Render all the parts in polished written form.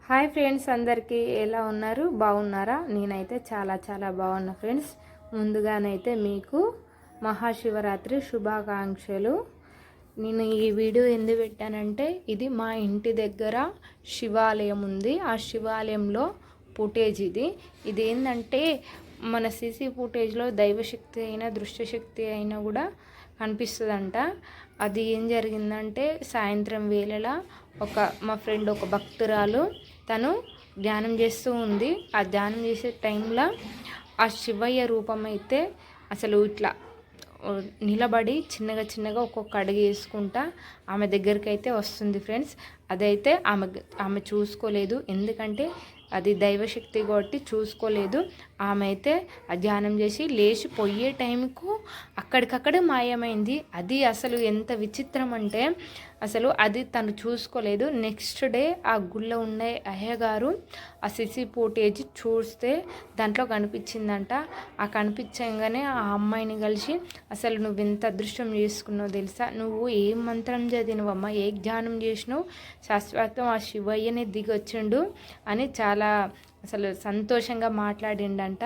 Hi friends, అందరికీ ఎలా ఉన్నారు? బాగున్నారా? నేనైతే చాలా బాగున్నా ఫ్రెండ్స్. ముందుగానైతే మీకు మహాశివరాత్రి శుభాకాంక్షలు. నేను ఈ వీడియో ఎందుకు పెట్టానంటే, ఇది మా ఇంటి దగ్గర శివాలయం ఉంది. ఆ శివాలయంలో ఫుటేజ్ ఇది ఏంటంటే, మన సీసీ ఫుటేజ్లో దైవశక్తి అయినా దృశ్యశక్తి అయినా కూడా కనిపిస్తుందంట. అది ఏం జరిగిందంటే, సాయంత్రం వేళలా మా ఫ్రెండ్ ఒక భక్తురాలు తను ధ్యానం చేస్తూ ఉంది. ఆ ధ్యానం చేసే టైంలో ఆ శివయ్య రూపం అయితే అసలు ఇట్లా నిలబడి చిన్నగా ఒక్కొక్క అడుగు వేసుకుంటా ఆమె దగ్గరికి అయితే వస్తుంది ఫ్రెండ్స్. అదైతే ఆమె చూసుకోలేదు, ఎందుకంటే అది దైవశక్తి కాబట్టి చూసుకోలేదు. ఆమె అయితే ధ్యానం చేసి లేచిపోయే టైంకు అక్కడికక్కడే మాయమైంది. అది అసలు ఎంత విచిత్రం అంటే, అసలు అది తను చూసుకోలేదు. నెక్స్ట్ డే ఆ గుళ్ళో ఉండే అయ్యగారు ఆ సిసి ఫుటేజ్ చూస్తే దాంట్లో కనిపించిందంట. ఆ కనిపించగానే ఆ అమ్మాయిని కలిసి, అసలు నువ్వు ఎంత అదృష్టం చేసుకున్నావు తెలుసా, నువ్వు ఏ మంత్రం చదివినవమ్మా, ఏ ధ్యానం చేసినావు, శాశ్వతం ఆ శివయ్యనే దిగొచ్చిండు అని చాలా అసలు సంతోషంగా మాట్లాడిండంట.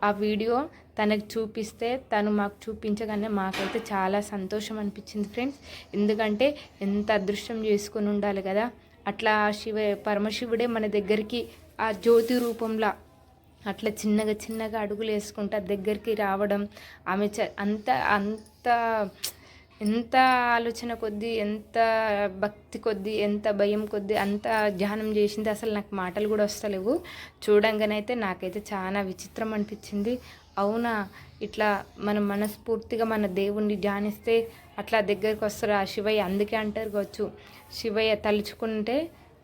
ఆ వీడియో తనకు చూపిస్తే, తను మాకు చూపించగానే మాకైతే చాలా సంతోషం అనిపించింది ఫ్రెండ్స్. ఎందుకంటే ఎంత అదృష్టం చేసుకొని ఉండాలి కదా. అట్లా పరమశివుడే మన దగ్గరికి ఆ జ్యోతి రూపంలో అట్లా చిన్నగా అడుగులు వేసుకుంటా దగ్గరికి రావడం, ఆమె ఎంత ఆలోచన కొద్దీ, ఎంత భక్తి కొద్దీ, ఎంత భయం కొద్దీ అంత ధ్యానం చేసింది. అసలు నాకు మాటలు కూడా వస్తలేవు. చూడంగానైతే నాకైతే చాలా విచిత్రం అనిపించింది. అవునా, ఇట్లా మనం మనస్ఫూర్తిగా మన దేవుణ్ణి ధ్యానిస్తే అట్లా దగ్గరికి వస్తారు ఆ శివయ్య. అందుకే అంటారు కావచ్చు, శివయ్య తలుచుకుంటే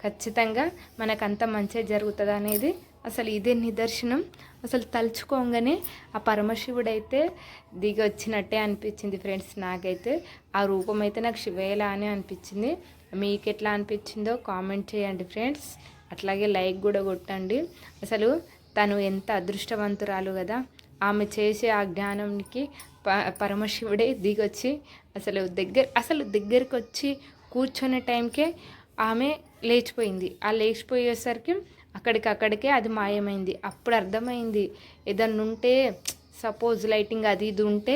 ఖచ్చితంగా మనకంత మంచిగా జరుగుతుంది అనేది. అసలు ఇదే నిదర్శనం. అసలు తలుచుకోగానే ఆ పరమశివుడైతే దిగి వచ్చినట్టే అనిపించింది ఫ్రెండ్స్. నాకైతే ఆ రూపం అయితే నాకు శివయ్యలా అని అనిపించింది. మీకు ఎట్లా అనిపించిందో కామెంట్ చేయండి ఫ్రెండ్స్. అట్లాగే లైక్ కూడా కొట్టండి. అసలు తను ఎంత అదృష్టవంతురాలు కదా. ఆమె చేసే ఆ జ్ఞానంకి పరమశివుడే దిగొచ్చి అసలు దగ్గరికి వచ్చి కూర్చునే టైంకే ఆమె లేచిపోయింది. ఆ లేచిపోయేసరికి అక్కడికే అది మాయమైంది. అప్పుడు అర్థమైంది, ఏదన్నా ఉంటే సపోజ్ లైటింగ్ అది ఇది ఉంటే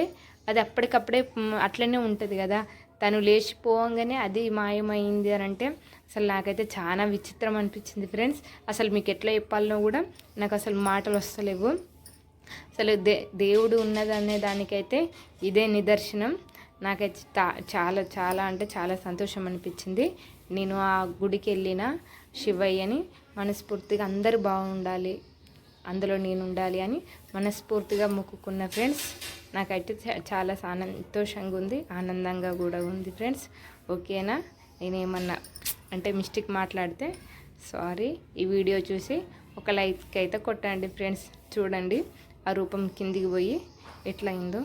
అది అప్పటికప్పుడే అట్లనే ఉంటుంది కదా. తను లేచిపోగానే అది మాయమైంది అని అంటే అసలు నాకైతే చాలా విచిత్రం అనిపించింది ఫ్రెండ్స్. అసలు మీకు ఎట్లా చెప్పాలనో కూడా నాకు అసలు మాటలు వస్తలేవు. అసలు దేవుడు ఉన్నదనే దానికైతే ఇదే నిదర్శనం. నాకైతే చాలా అంటే చాలా సంతోషం అనిపించింది. నేను ఆ గుడికి వెళ్ళిన శివయ్యని మనస్ఫూర్తిగా అందరూ బాగుండాలి, అందులో నేను ఉండాలి అని మనస్ఫూర్తిగా మొక్కుకున్న ఫ్రెండ్స్. నాకైతే చాలా సంతోషంగా ఉంది, ఆనందంగా కూడా ఉంది ఫ్రెండ్స్. ఓకేనా, నేనేమన్నా అంటే మిస్టేక్ మాట్లాడితే సారీ. ఈ వీడియో చూసి ఒక లైక్ అయితే కొట్టండి ఫ్రెండ్స్. చూడండి ఆ రూపం కిందికి పోయి ఎట్లా అయిందో.